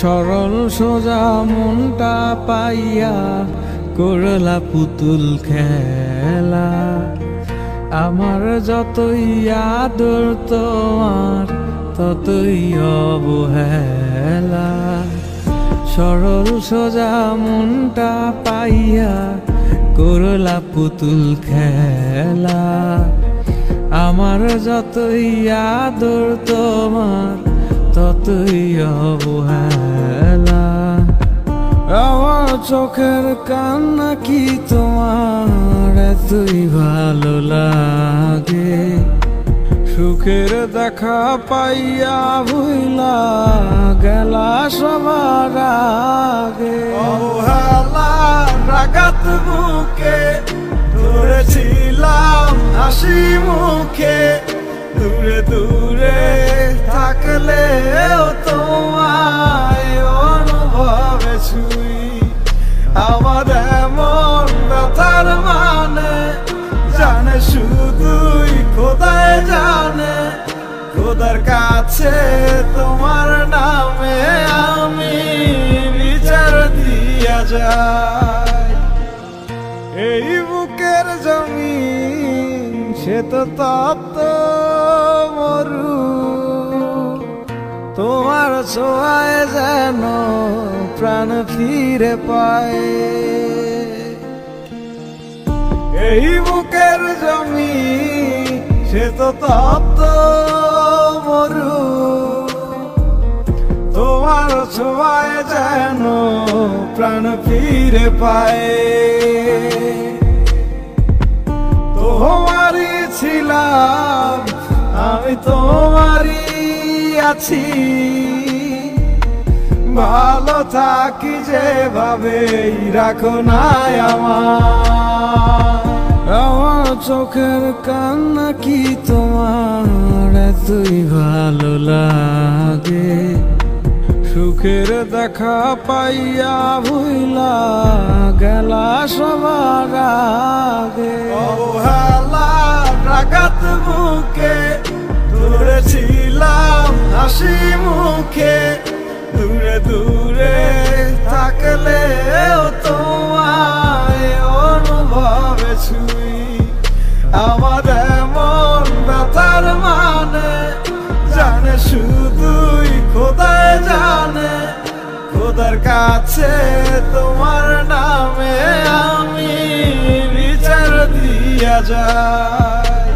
সরল সোজা মনটা পাইয়া করলা পুতুল খেলা। আমার যতই আদর তোমার ততই অবহেলা। সরল সোজা মনটা পাইয়া করলা পুতুল খেলা। আমার যতই আদর তোমার ততই অবহেলা। আমার চোখের কান্না কি তোমার এতই ভালো লাগে? সুখের দেখা পাইয়া ভুইলা গেলা সবার আগে। অবহেলার আঘাত বুকে ধরেছিলাম হাসি মুখে। দূরে দূরে থাকলেও তোমায় অনুভবে ছুঁই। আমার এমন ব্যথার মানে জানে শুধুই খোদাই জানে। খোদার কাছে তোমার নামে আমি বিচার দিয়া যাই। এই বুকের জমিন সে তো তপ্ত মরু। তোমার ছোঁয়ায় যেন প্রাণ ফিরে পায়। এই বুকের জমিন সে তো তপ্ত মরু। তোমার ছোঁয়ায় যেন প্রাণ ফিরে পায়। তোমারই ছিলাম আমি তোমারই আছি। ভালো থাকি যেভাবে রাখো নাই আমার চোখের কান্না কি তোমার এতই ভালো লাগে? সুখের দেখা পাইয়া ভুইলা গেলা সবার আগে। অবহেলার আঘাত বুকে ধরেছিলাম হাসি মুখে। দূরে দূরে থাকলেও তোমায় অনুভবে ছুঁই। আমার এমন ব্যথার মানে জানে শুধুই খোদাই জানে। খোদার কাছে তোমার নামে আমি বিচার দিয়া যাই।